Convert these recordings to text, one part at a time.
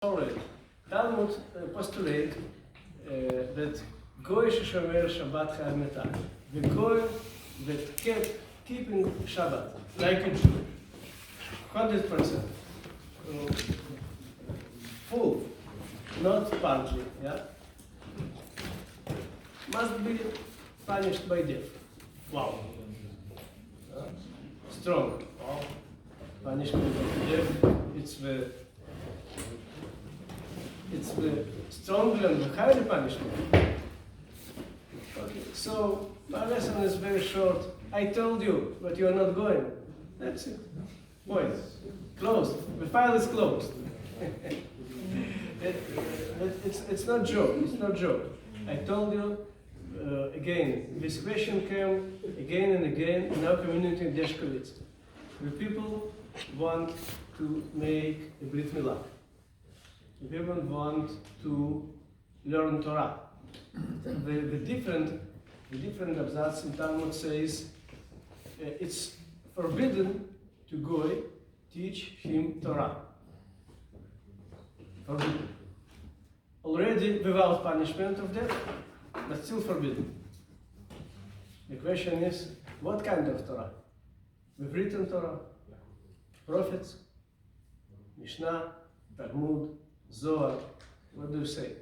Sorry, Talmud postulate that Goy shomer Shabbat chayv metal. The Goy that kept keeping Shabbat like a Jew, 100%, full, not partly, yeah, must be punished by death. Wow. Strong. Wow. Punishment of death. It's the stronger and the higher punishment. Okay, so my lesson is very short. I told you, but you are not going. That's it. Point. Closed. The file is closed. It's not joke. It's not joke. I told you again. This question came again and again in our community in Deshkovitz. The people want to make a Brit Milah. The people want to learn Torah. The different abzats in Talmud says it's forbidden to Goy teach him Torah. Forbidden. Already without punishment of death, but still forbidden. The question is, what kind of Torah? The written Torah, prophets, Mishnah, Talmud, Zohar. What do you say?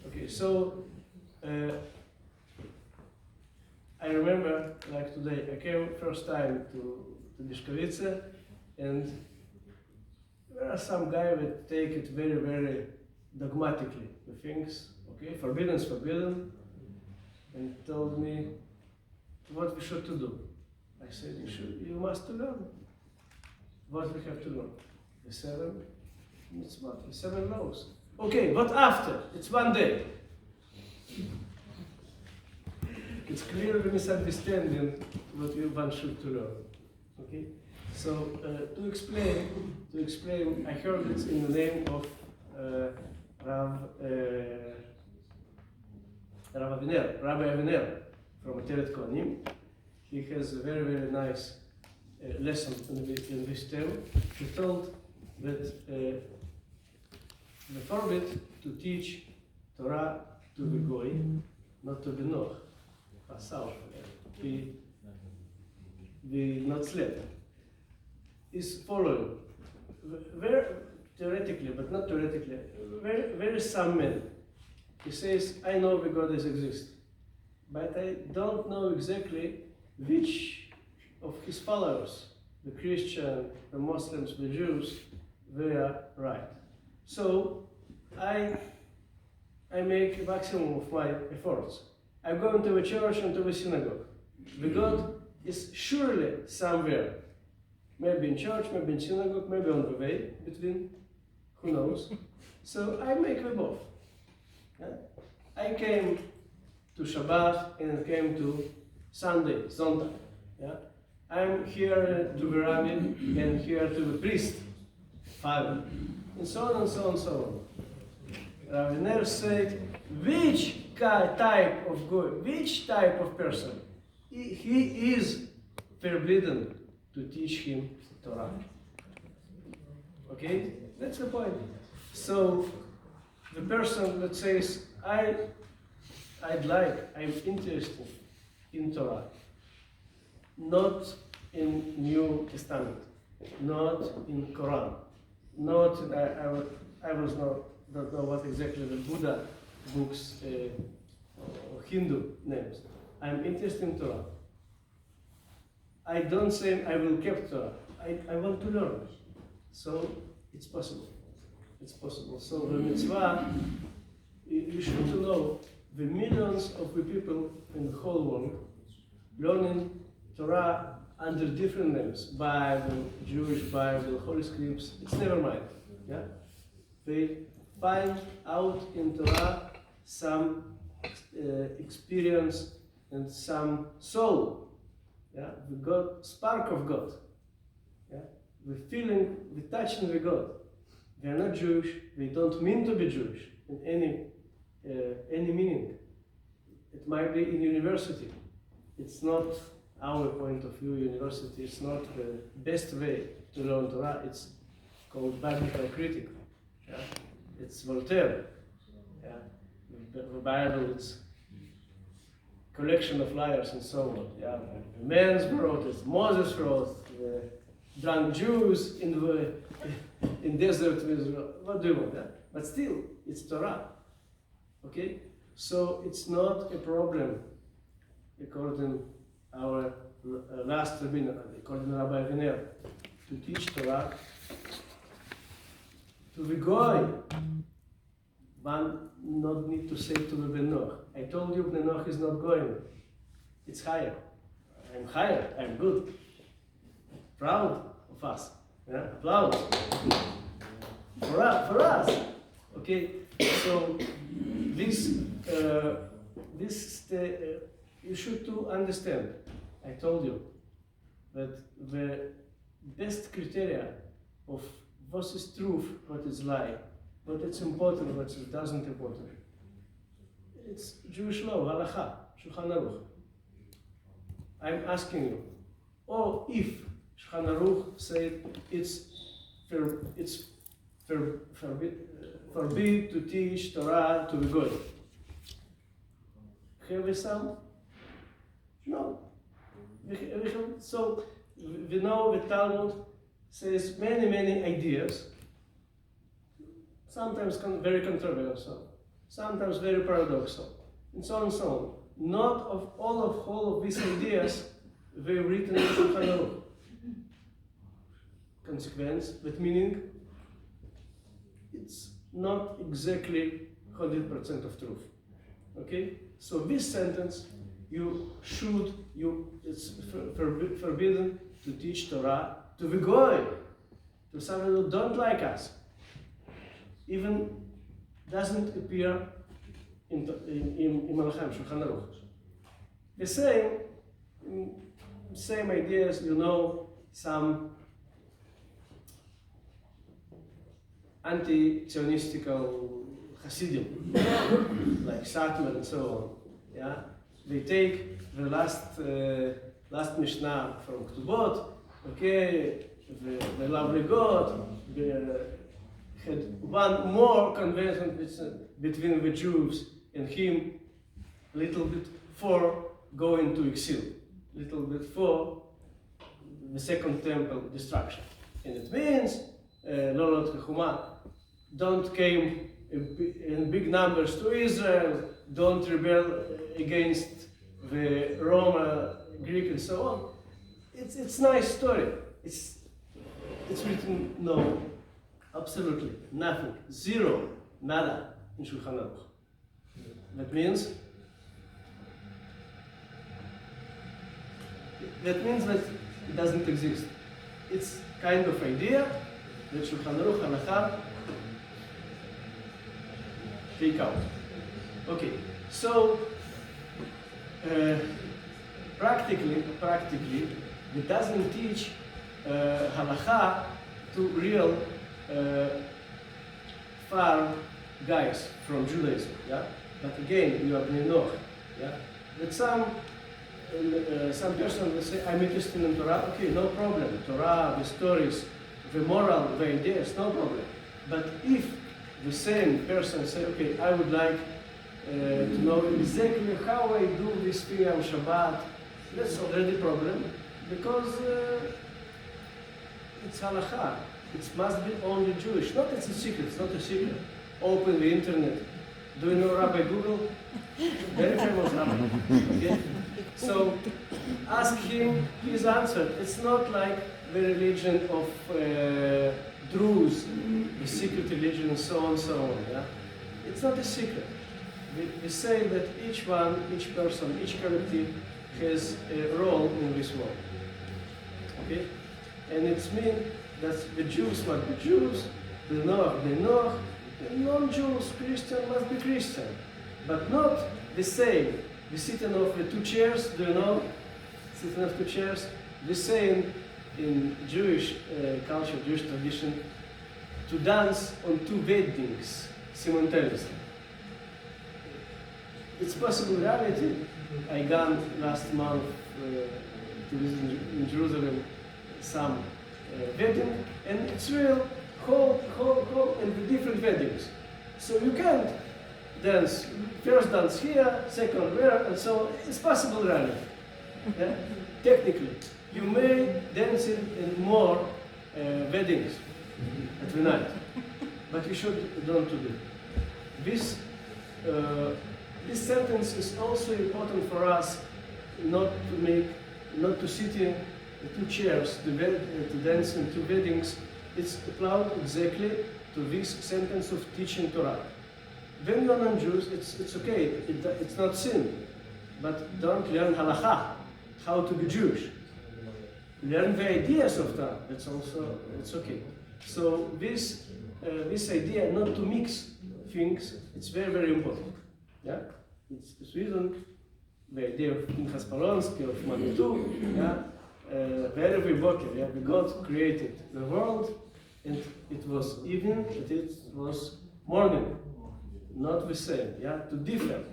Okay, so I remember, like today, I came first time to Dishkovitze, and there are some guys that take it very, very dogmatically. The things, okay, forbidden is forbidden, and told me what we should to do. I said, you must learn. What we have to learn? The 7 mitzvot, the 7 laws. Okay, what after? It's one day. It's clearly misunderstanding what one should to learn. Okay, so to explain, I heard it in the name of Rabbi Aviner from Teret Kohanim. He has a very, very nice lesson in this term. He told that the forbid to teach Torah to the Goy, not to the Noach. Pasal, we not slept. Is following. Very theoretically, but not theoretically. Very some men. He says, I know the God exists, but I don't know exactly which of his followers, the Christian, the Muslims, the Jews, they are right. So I make a maximum of my efforts. I go into the church and to the synagogue. The God is surely somewhere. Maybe in church, maybe in synagogue, maybe on the way between, who knows. So I make the both. Yeah? I came to Shabbat and came to Sunday, Sonntag. Yeah? I'm here to the rabbi and here to the priest, father, and so on and so on and so on. Rabbi Ner said, which type of goy, which type of person, he is forbidden to teach him Torah. Okay, that's the point. So the person that says, I'm interested in Torah, not in New Testament, not in Quran, not I don't know what exactly the Buddha books or Hindu names. I'm interested in Torah. I don't say I will keep Torah. I want to learn. So it's possible. It's possible. So the mitzvah, you should know the millions of the people in the whole world learning Torah under different names. Bible, Jewish Bible, Holy Scripts, it's never mind. Yeah? They find out in Torah some experience and some soul. Yeah? The God, spark of God. Yeah? The feeling, the touching the God. They are not Jewish, they don't mean to be Jewish in any meaning. It might be in university. It's not our point of view, university is not the best way to learn Torah. It's called biblical critic. Yeah? it's Voltaire. Yeah? The Bible is collection of liars and so on. Yeah? Men wrote it, Moses wrote, drunk Jews in desert with what do you want? Yeah? But still, it's Torah. Okay? So it's not a problem according our last rabbiner, according to Rabbi Vener, to teach Torah to the goy. One not need to say to the Ben Noach. I told you Ben Noach is not going. It's higher. I'm higher. I'm good. Proud of us. Yeah? Applause. For us. Okay. So this you should to understand. I told you that the best criteria of what is truth, what is lie, what is important, what is doesn't important. It's Jewish law, halacha, Shulchan Aruch. I'm asking you, or if Shulchan Aruch said it's forbid to teach Torah to the goy. Have we some? No. So we know the Talmud says many ideas, sometimes very controversial, sometimes very paradoxical, and so on and so on. Not of all of these ideas were written in Shulchan Aruch. Consequence, that meaning it's not exactly 100% of truth. Okay? So this sentence, it's forbidden to teach Torah to the goy, to someone who don't like us. Even doesn't appear in Malachem, Shulchan Aruch. The same ideas, some anti-Zionistical Hasidim, like Satmar and so on. Yeah? They take the last Mishnah from Ketubot, okay, the lovely God, had one more convention between the Jews and him, little bit for going to exile, little bit for the second temple destruction. And it means, Lolot Kechuma, don't came in big numbers to Israel, don't rebel against the Roma, Greek and so on. It's nice story. It's written, no, absolutely nothing, zero, nada in Shulchan Aruch. That means that it doesn't exist. It's kind of idea that Shulchan Aruch Halakha take out. Okay, so practically, it doesn't teach halacha to real far guys from Judaism. Yeah, but again, you are Bnei Noach. Yeah, that some person will say, I'm interested in Torah. Okay, no problem. Torah, the stories, the moral, the ideas, no problem. But if the same person say, okay, I would like to know exactly how I do this thing on Shabbat, that's already a problem, because it's halakha. It must be only Jewish. Not it's a secret, it's not a secret. Open the internet. Do you know Rabbi Google? Very famous Rabbi. Okay? So ask him his answer. It's not like the religion of Druze, the secret religion, and so on, so on. Yeah? It's not a secret. We say that each one, each person, each collective has a role in this world. Okay? And it means that the Jews must be Jews, the Noach, the non-Jews, Christian must be Christian. But not the same. The sitting of the two chairs, do you know? Sitting of two chairs. The same in Jewish culture, Jewish tradition, to dance on two weddings simultaneously. It's possible reality. I gone last month to visit in Jerusalem some wedding, and it's real whole and the different weddings. So you can't dance, first dance here, second there, and so on. It's possible really. Yeah? Technically. You may dance in more weddings at the night, but you should don't do it. This sentence is also important for us not to sit in two chairs to dance in two weddings. It's applied exactly to this sentence of teaching Torah. When you're non-Jews, it's okay, it's not sin, but don't learn halacha, how to be Jewish. Learn the ideas of Torah, it's okay. So this idea not to mix things, it's very, very important. Yeah? It's reason the idea of Pinchas Polonsky, of Manitou, yeah? Very Boker, yeah? God created the world, and it was evening, and it was morning. Not the same, yeah? To differ,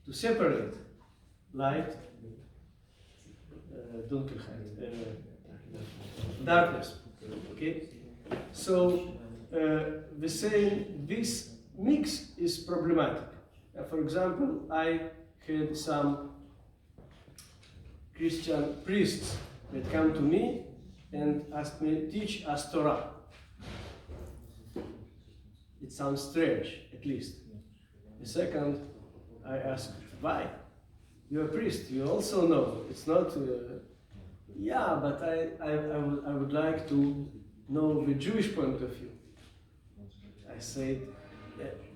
to separate light, darkness. Okay? So, the saying this mix is problematic. For example, I had some Christian priests that come to me and ask me, teach us Torah. It sounds strange, at least. The second, I asked, why? You're a priest, you also know. It's not, yeah, but I would like to know the Jewish point of view. I said,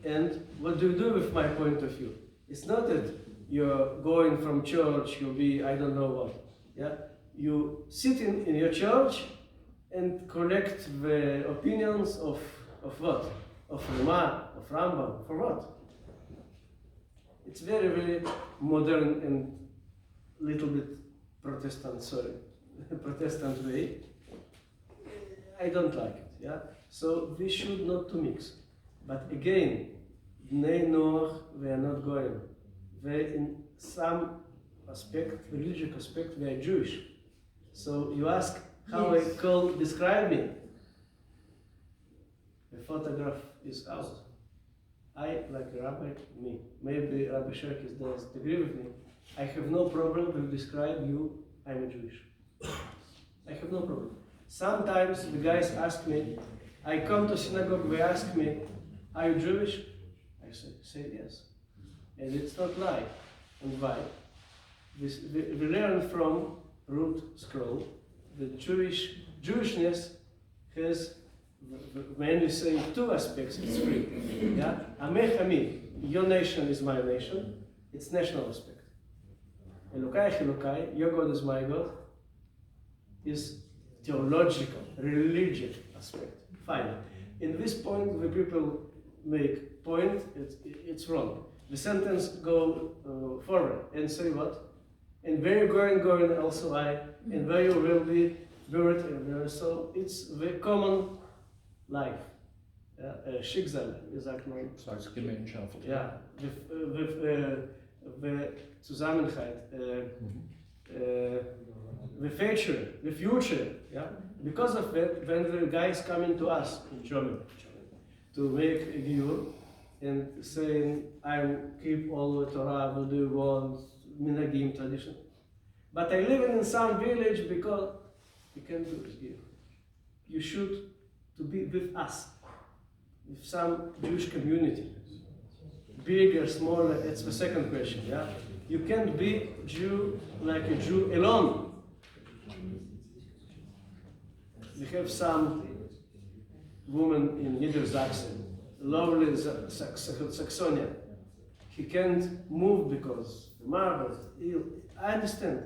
and what do you do with my point of view? It's not that you're going from church, you'll be, I don't know what. Yeah? You sit in your church and collect the opinions of what? Of Rama, of Rambam, for what? It's very, very modern and little bit Protestant way. I don't like it, yeah? So we should not to mix. But again, Bnei Noach, they are not going. They, in some aspect, religious aspect, they are Jewish. So you ask how I could describe me. The photograph is out. I, like a rabbi, me. Maybe Rabbi Sherkis doesn't agree with me. I have no problem to describe you, I'm a Jewish. I have no problem. Sometimes the guys ask me, I come to synagogue, they ask me, are you Jewish? I say yes. And it's not lie. And why? We learn from root scroll that Jewishness has, when we say two aspects, it's three. Yeah? Amech Ami, your nation is my nation, it's national aspect. Elokai Elokai, your God is my God, is theological, religious aspect. Fine. In this point, the people make point, it's wrong. The sentence go forward and say what? And where you going also I, and where you will be buried, and so it's the common life. Schicksal, wie sagt man? Gemeinschaft. Ja, the Zusammenhalt, the future, yeah? Because of that, when the guys coming to us in Germany to make a giyur and saying, I keep all the Torah, what do you want, minhagim, tradition. But I live in some village because you can do this giyur. You should to be with us, with some Jewish community. Big or smaller, it's the second question, yeah? You can't be Jew like a Jew alone. We have some woman in Niedersachsen, lovely Saxonia. He can't move because the mother is ill. I understand,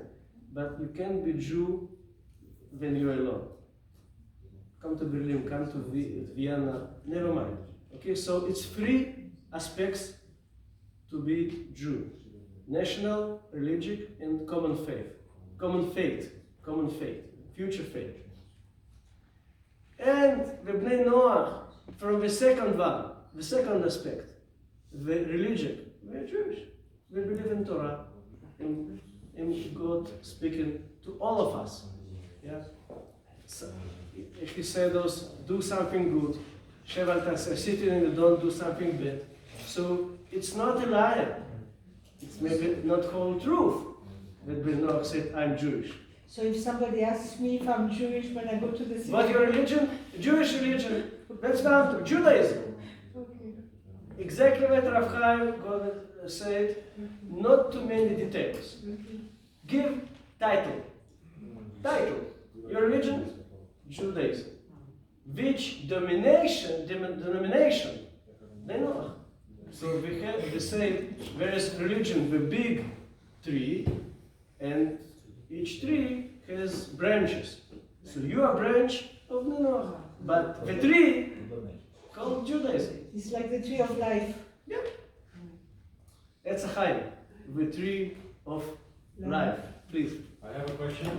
but you can't be Jew when you're alone. Come to Berlin, come to Vienna, never mind. Okay, so it's three aspects to be Jew: national, religious, and common faith, future faith. And the Bnei Noach, from the second one, the second aspect, the religion, we're Jewish. We believe in Torah, and God speaking to all of us. Yeah? So, if He said us, do something good, Sheval Taseh, sitting and you don't do something bad. So it's not a lie. It's maybe not whole truth that Ben Noach said, I'm Jewish. So if somebody asks me if I'm Jewish when I go to the synagogue... What your religion? Jewish religion. That's not Judaism. Okay. Exactly what Rav Chaim said, not too many details. Give title. Title. Your religion? Judaism. Which denomination? They know. So we say there is religion, the big tree, and each tree has branches. So you are a branch of Noach, but the tree called Judaism. It's like the tree of life. Yeah. That's a Chaim, the tree of life. Please. I have a question,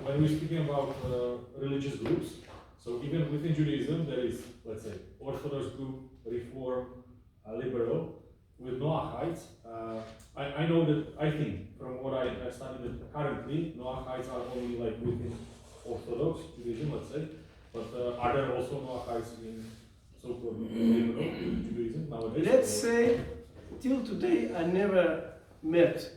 when we're speaking about religious groups, so even within Judaism there is, let's say, Orthodox group, Reform, Liberal. With Noachites, I know that, I think, from what I have studied, that currently Noachites are only like within Orthodox Judaism, let's say, but are there also Noachites in so-called liberal Judaism nowadays? Let's say, till today I never met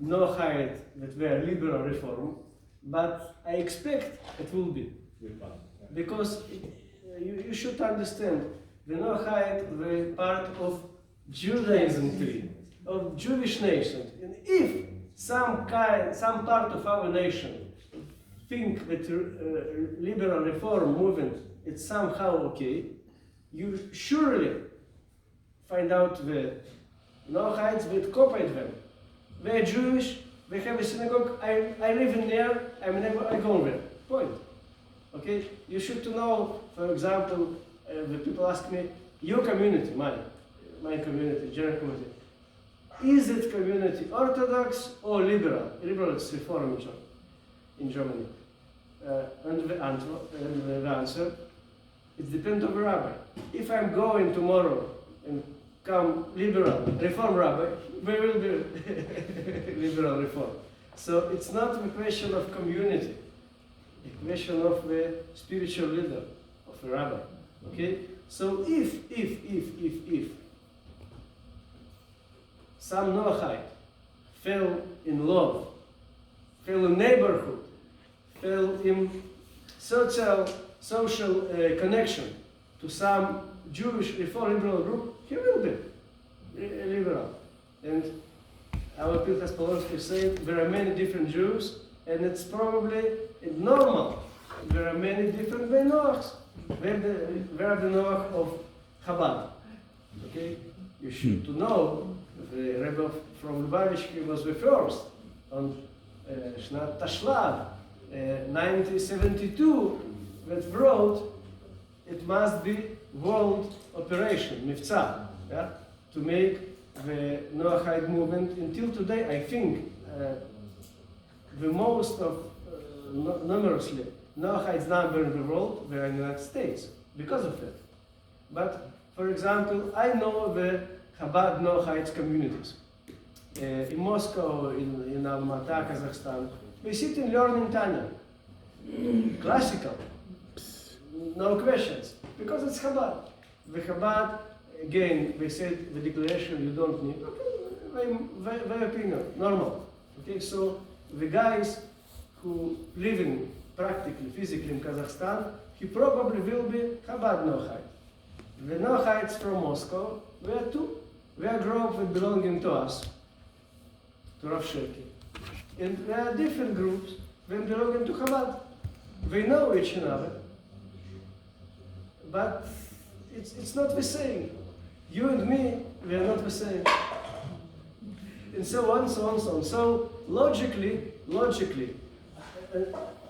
Noachide that were liberal reform, but I expect it will be. Because you should understand, the Noachide were part of Judaism tree, of Jewish nation. And if some part of our nation think that liberal reform movement is somehow okay, you surely find out the Noachides will cooperate them. They're Jewish, they have a synagogue, I live in there, I go there. Point. Okay? You should to know, for example, the people ask me, your community, my community, general community, is it community Orthodox or liberal? Liberal is Reform in Germany. And the answer, it depends on the rabbi. If I'm going tomorrow and come liberal, Reform rabbi, we will be liberal Reform. So it's not a question of community, a question of the spiritual leader, of the rabbi. Okay? So if some Noachite fell in love, fell in neighborhood, fell in social connection to some Jewish Reform liberal group, he will be liberal. And our Pinchas Polonsky said there are many different Jews, and it's probably normal. There are many different Noachs. There are the Noach of Chabad. Okay, you should to know the Rebbe from Lubavitch was the first on Shnat Tashlav, 1972, that wrote it must be world operation, Mivtza, yeah, to make the Noachide movement. Until today, I think the most of numerously Noachides number in the world were in the United States because of it. But for example, I know the Chabad Noachides communities in Moscow, in Almaty, Kazakhstan. We sit and learn in Tanya, classical, no questions, because it's Chabad. The Chabad, again, they said the declaration you don't need. Okay, their opinion, normal. Okay, so the guys who live in practically, physically in Kazakhstan, he probably will be Chabad Noachide. The Noachides from Moscow, we are two. We are group with belonging to us, to Rav Shirky. And there are different groups when belonging to Chabad. We know each other, but it's not the same. You and me, we are not the same. And so on, so on, so on. So logically,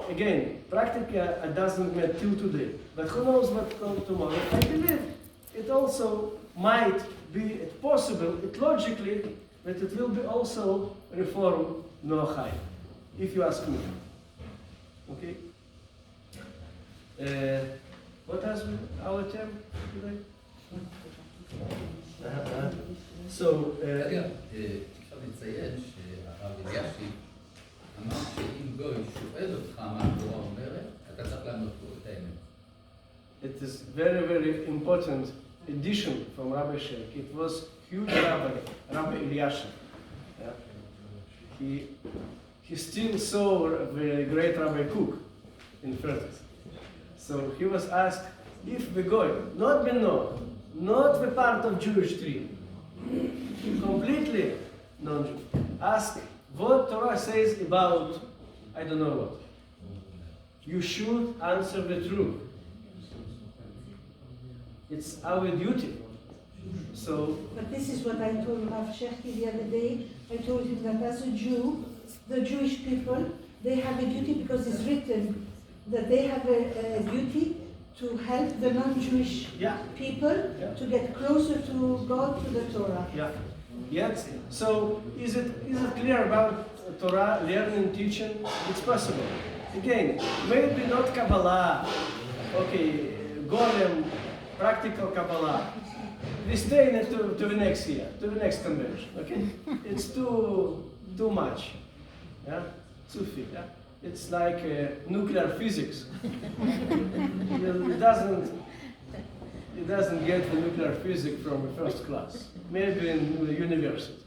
again, practically it doesn't matter till today. But who knows what comes tomorrow? I believe it also might be possible, logically, that it will be also Reform Noachide, if you ask me. Okay? What has been our term today? So, אפשר לציין שהרב אלישיב אמר שאם גוי שואל אותך מה התורה אומרת, אתה צריך לענות לו את האמת. very important addition from Rabbi Shek. It was huge Rabbi Elyashiv. Yeah? He still saw the great Rabbi Cook in Fertis. So he was asked if the goy, not Beno, not the part of Jewish tree, completely non-Jew, ask what Torah says about I don't know what. You should answer the truth. It's our duty. So, But this is what I told Rav Shechty the other day. I told him that as a Jew, the Jewish people, they have a duty because it's written that they have a duty to help the non-Jewish yeah, people to get closer to God, to the Torah. yeah. Yes. So, is it clear about Torah learning, teaching? It's possible. Again, maybe not Kabbalah. Okay, Golem, practical Kabbalah. We stay in it to the next year, to the next convention. Okay, it's too much. Yeah, too thick. Yeah? It's like nuclear physics. It doesn't get the nuclear physics from the first class. Maybe in the university.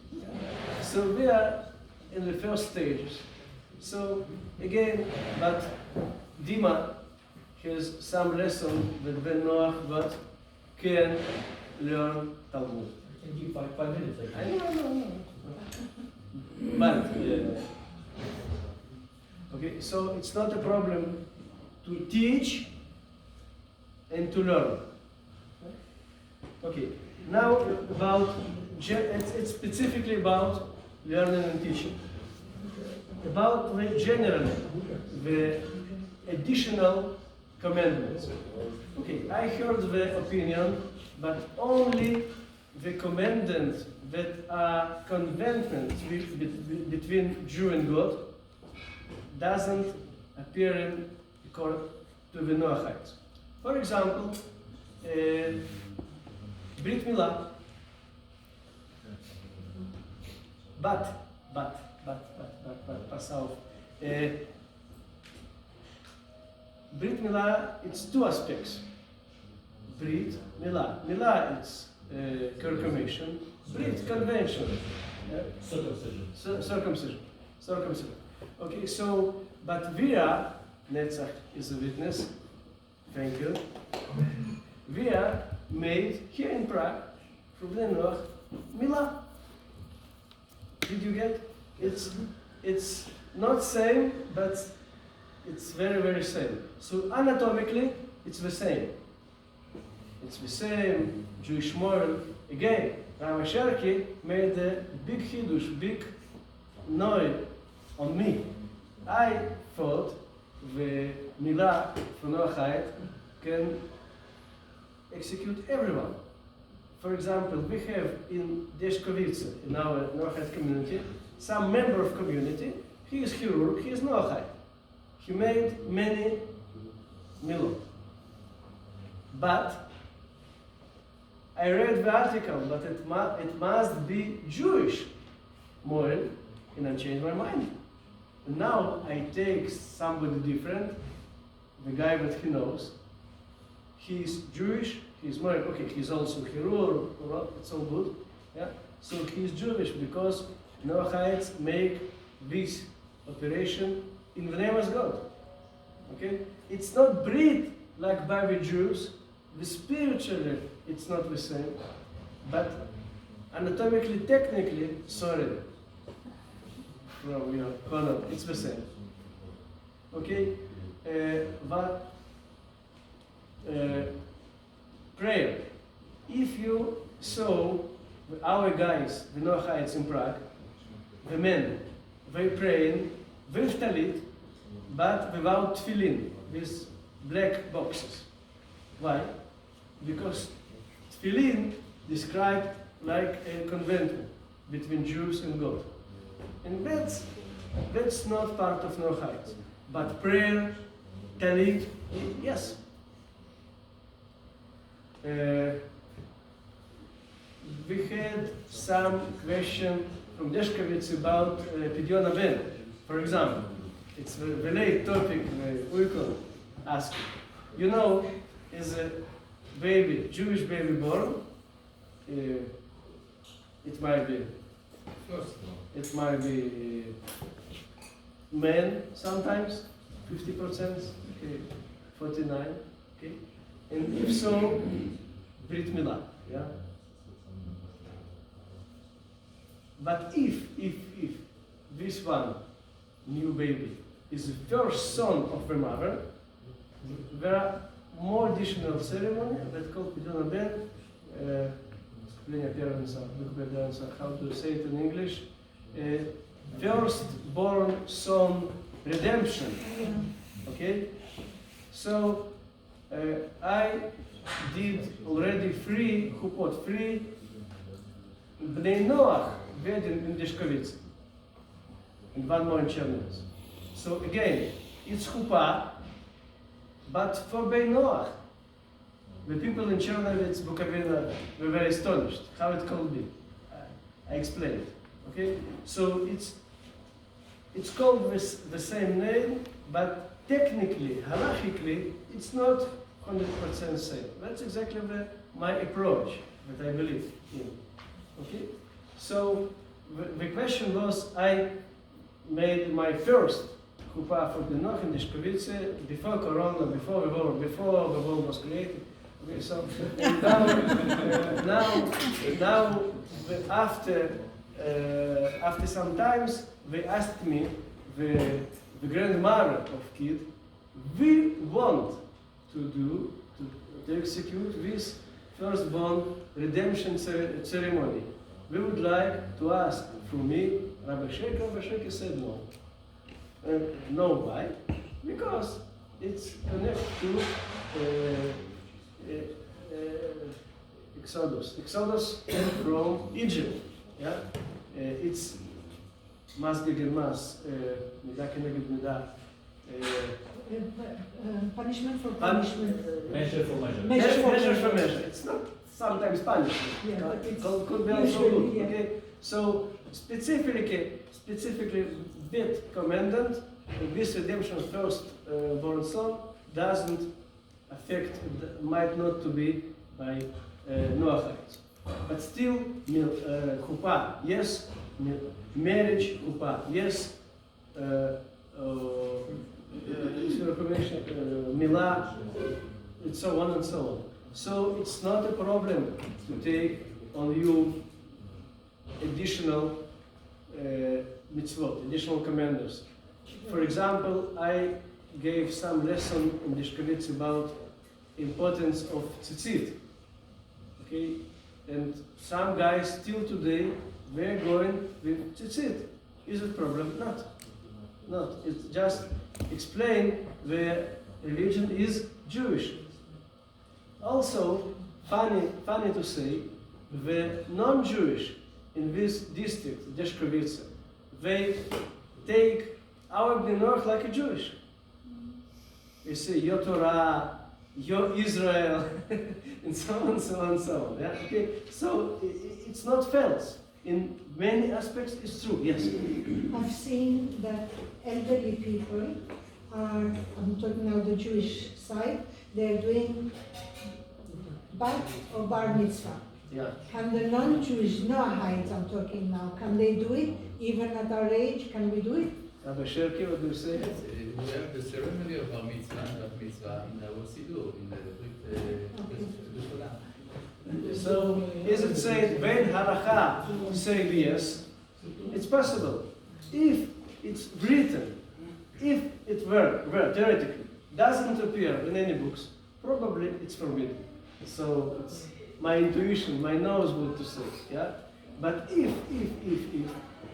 So we are in the first stages. So again, but Dima has some lesson with Ben Noach, but can learn Talmud. I can give 5 minutes. I know. But, okay, so it's not a problem to teach and to learn. Okay, now about, it's specifically about learning and teaching. About generally, the additional commandments. Okay, I heard the opinion, but only the commandments that are covenants between Jew and God doesn't appear in according to the Noachides. For example, Brit Milah, but, Passover. Brit Milah, it's two aspects. Brit Milah. Milah, it's confirmation. Brit, convention. Circumcision. Okay, so, but Via, Netzach is a witness. Thank you. Via made here in Prague, from the north, Milah. Did you get? It's not same, but it's very, very same. So anatomically, it's the same. It's the same Jewish moral. Again, Rabbi Sherky made a big hidush, big noise on me. I thought the Milah from Noachide can execute everyone. For example, we have in Deshkovice, in our Noachide community, some member of community, he is chirurg, he is Noachide. He made many milot. But I read the article, but it must be Jewish moral, and I changed my mind. And now I take somebody different, the guy that he knows. He's Jewish, he's married, okay, he's also chirurg, it's all good. Yeah? So he's Jewish because Noachides make this operation in the name of God. Okay? It's not breed like by the Jews, the spiritually it's not the same, but anatomically, technically, sorry, from your corner, it's the same. Okay? But prayer. If you saw our guys, the Noachides in Prague, the men, they praying with talit, but without tefillin, with black boxes. Why? Because tefillin described like a convent between Jews and God. And that's not part of Noachides. But prayer, talit, yes. We had some question from Deshkovitz about Pidyon Aben. For example, it's the late topic Uyko asked. You know, is baby, Jewish baby born, it might be First one. It might be men sometimes, 50%, okay, 49, okay? And if so, Brit Milah, yeah? But if this one, new baby, is the first son of the mother, there are more additional ceremony that called Pidyon Ben, how to say it in English, first-born son redemption. Okay, so I did already 3 chupot, 3 Bnei Noach wedding in Deshkovitz, and 1 more in Chernivtsi. So again, it's chuppah, but for Bnei Noach. The people in Chernivtsi, Bukovina, were very astonished how it could be. I explained. Okay, so it's called with the same name, but technically, halachically, it's not 100% same. That's exactly my approach that I believe in. Okay, so the question was, I made my first chuppah for the Noch in Deshkovitz before Corona, before the war was created. Okay, so now after some times, they asked me, the grandmother of kid, we want to execute this firstborn redemption ceremony. We would like to ask from me, Rabbi Sheker said no. No, why? Because it's connected to Exodus from Egypt. Yeah? It's mas gegen mas, mida keneged mida. Punishment for punishment. Measure for measure. Measure for measure. It's not sometimes punishment. Yeah, but it's Could be also usually, good. yeah. Okay? So specifically that commandant, this redemption first born son doesn't affect, might not to be by Noachides. But still, chuppah, yes, marriage, chuppah, yes, milah, and so on and so on. So it's not a problem to take on you additional mitzvot, additional commanders. For example, I gave some lesson in Deshkovitz about importance of tzitzit. Okay, and some guys still today they're going with tzitzit. Is it a problem? Not. It's just explain the religion is Jewish. Also, funny to say, the non-Jewish in this district, Deshkovitz, they take our Bnei like a Jewish. They say, Your Torah, Your Israel, and so on. Yeah? Okay? So it's not false. In many aspects, it's true. Yes. I've seen that elderly people are, I'm talking now the Jewish side, they're doing bat or bar mitzvah. Yeah. Can the non-Jewish Noachides, I'm talking now, can they do it? Even at our age, can we do it? Rabbi Sherki, what do you say? We have the ceremony of bar mitzvah and bat mitzvah in our Siddur, in the Brit Torah. So, is it said, when halacha say yes, it's possible. If it's written, if it were theoretically, doesn't appear in any books, probably it's forbidden. So, it's my intuition, my nose would to say, yeah? But if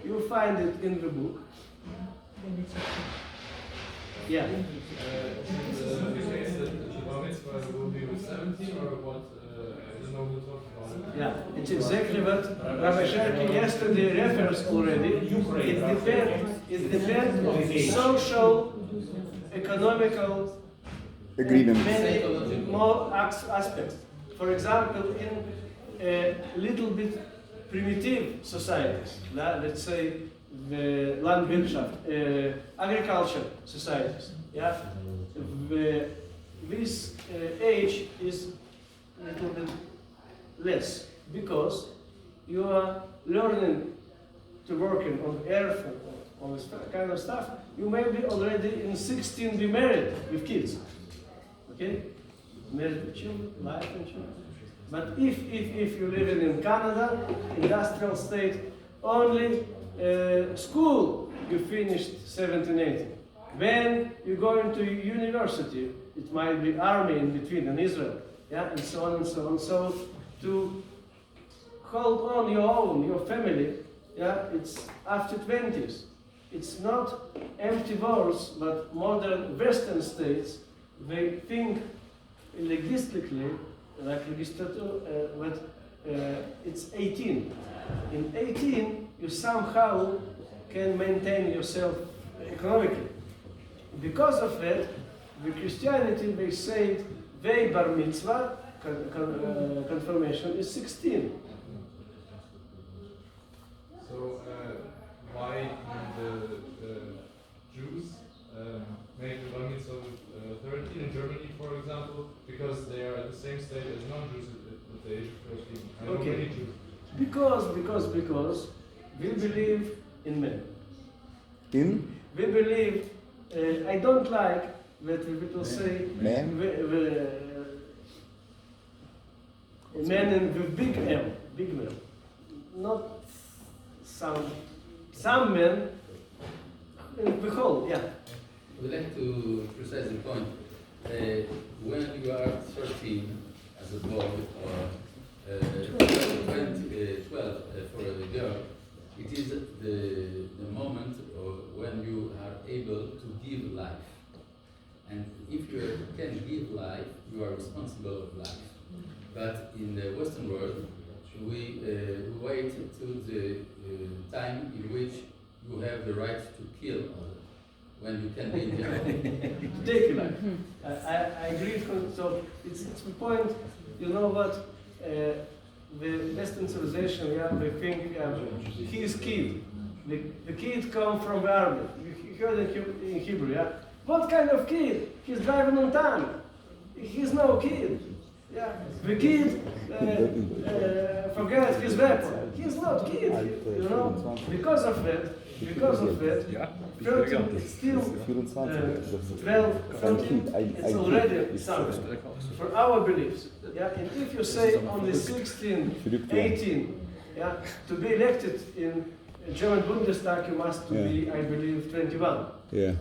you find it in the book, Then it's okay. yeah. The case that the bar mitzvah will be with 17 or what? I don't know who talked about it. Yeah, it's exactly what Rabbi Sherki yesterday refers already. It depends on social, economical, Agreement. many more aspects. For example, in a little bit primitive societies, let's say the Landwirtschaft, agriculture societies, yeah, this age is a little bit less, because you are learning to work on earth and all this kind of stuff. You may be already in 16 be married with kids. Okay? Married with children, wife and children. But if you live in Canada, industrial state, only school you finished 17, 18. When you go into university, it might be army in between in Israel, yeah, and so on and so on. So to hold on your own, your family, yeah, it's after 20s. It's not empty words, but modern Western states, they think linguistically, like legislature, but it's 18. In 18, you somehow can maintain yourself economically. Because of that, the Christianity, they say, their bar mitzvah, confirmation, is 16. So, why do the Jews make the bar mitzvah with 13 in Germany, for example? Because they are at the same state as non-Jews at the age of 13. I know many Jews. Because we believe in men. In? We believe, I don't like that people say Men? men in the big M, big men. Not some men in the whole, yeah. I would like to precise the point. When you are 13 as a boy or 12 for a girl, it is the moment when you are able to give life. And if you can give life, you are responsible of life. But in the Western world, we wait to the time in which you have the right to kill others, when you can be in jail. Take life. I agree. So it's the point. You know what? The Western civilization, yeah, they think he is kid. The kid come from the army. You heard in Hebrew, yeah. What kind of kid? He's driving on tank. He's no kid. Yeah. The kid forget his weapon. He's not kid. You know. Because of that. 13 is still 12, 13, it's already something for our beliefs. Yeah, and if you say only 16, 18, yeah, to be elected in German Bundestag, you must be, I believe, 21. Ja.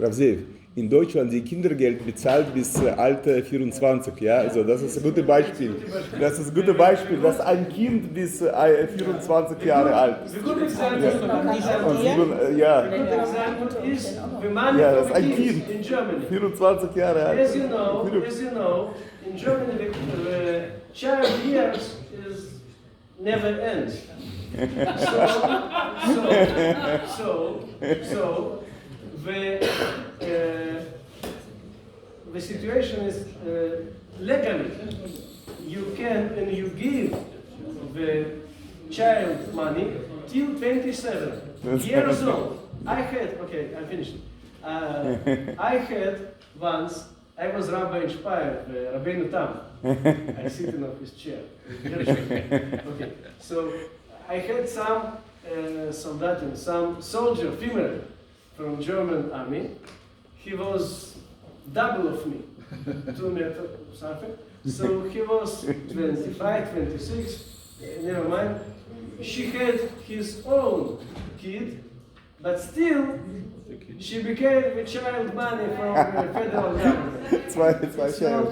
Rav Zeev, in Deutschland die Kindergeld bezahlt bis Alter 24, ja, also das ist ein gutes Beispiel. Das ist ein gutes Beispiel, dass ein Kind bis 24 Jahre alt ist. The good example is the man das ist for ein kids Kind, in Germany. 24 Jahre alt. As you know, in Germany the child years is never ends. So the situation is legally you can and you give the child money till 27 years old. I finished. I had once. I was rabbi inspired, Rabbeinu Tam. I sit in his chair. Okay, so I had some soldatin, some soldier, female, from German army. He was double of me, 2 meters something. So he was 25, 26, never mind. She had his own kid, but still she became the child money from the federal government. Zwei Jahre.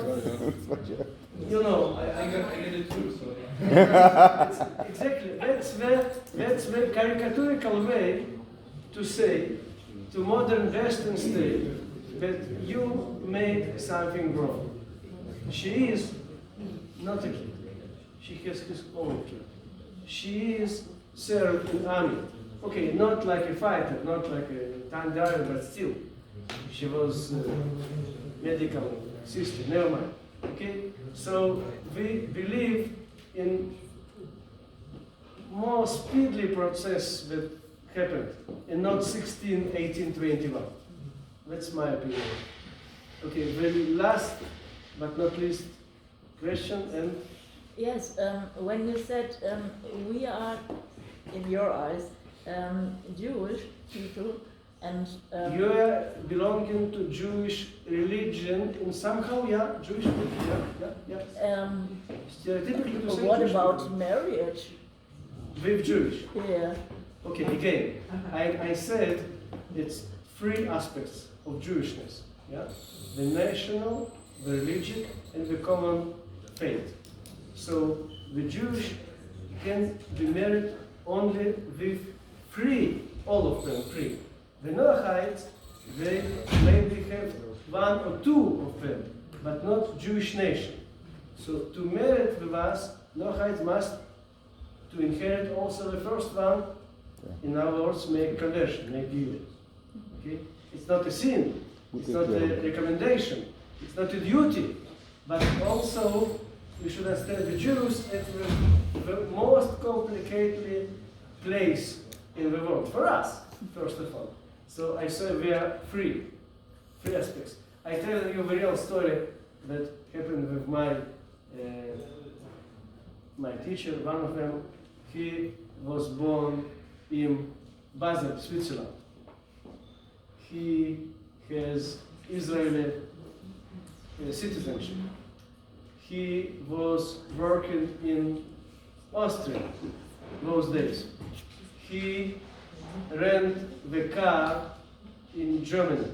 You know, I get it too, so exactly. That's the caricaturical way to say to modern Western state that you made something wrong. She is not a kid. She has his own kid. She is served in army. Okay, not like a fighter, not like a tank driver, but still. She was medical sister, never mind. Okay, so we believe in more speedily process that happened, and not 16, 18, 21. That's my opinion. Okay, the last but not least, question and Yes, when you said we are, in your eyes, Jewish people, and you are belonging to Jewish religion in somehow, yeah, Jewish people, yeah. Stereotypically to say what Jewish about people. marriage? With Jewish? Yeah. Okay, again, I said it's three aspects of Jewishness, yeah? The national, the religious, and the common faith. So the Jewish can be married only with three, all of them three. The Noachides, they maybe have one or two of them, but not Jewish nation. So to marry with us, Noachides must to inherit also the first one, in other words, make conversion, make giving. Okay? It's not a sin, it's not a recommendation, it's not a duty, but also we should understand the Jews at the most complicated place in the world, for us, first of all. So I say we are three aspects. I tell you a real story that happened with my teacher, one of them. He was born in Basel, Switzerland. He has Israeli citizenship. He was working in Austria those days. He rented the car in Germany.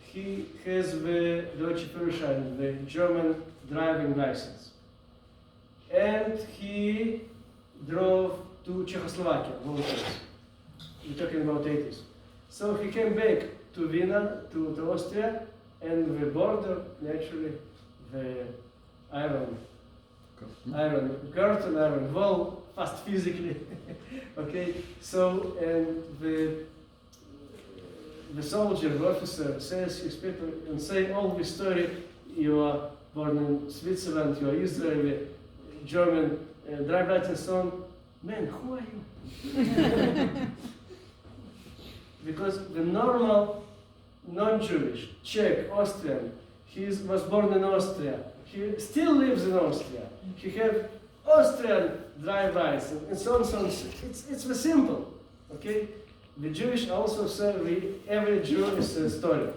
He has the Deutsche Führerschein, the German driving license. And he drove to Czechoslovakia those days. We're talking about 80s. So he came back to Vienna, to Austria, and the border, naturally, the iron curtain, iron wall, fast physically. Okay, so and the soldier, the officer says his people and say all the story. You are born in Switzerland, you are Israeli, German, drive license on. Man, who are you? Because the normal non-Jewish, Czech, Austrian, he was born in Austria. He still lives in Austria. He have Austrian drive license and so on, so on. It's very simple, okay? The Jewish also say every Jew is a story.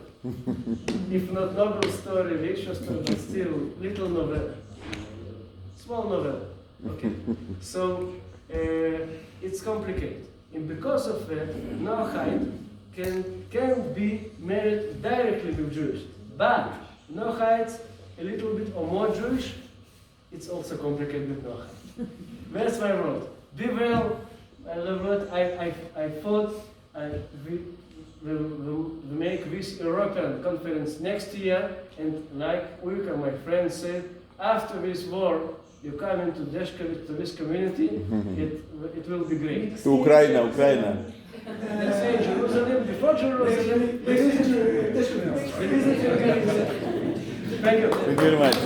If not novel story, vicious story, but still little novel, small novel, okay? So it's complicated. And because of that, Noachide can be married directly with Jewish. But Noachides, a little bit or more Jewish, it's also complicated with Noachide. That's my word. Be well. I love it. I thought we will make this European conference next year, and like Ulka, my friend, said, after this war, you come into Deshkovich, to this community, it will be great. To Ukraine. Let's say Jerusalem, before Jerusalem, thank you. Thank you very much.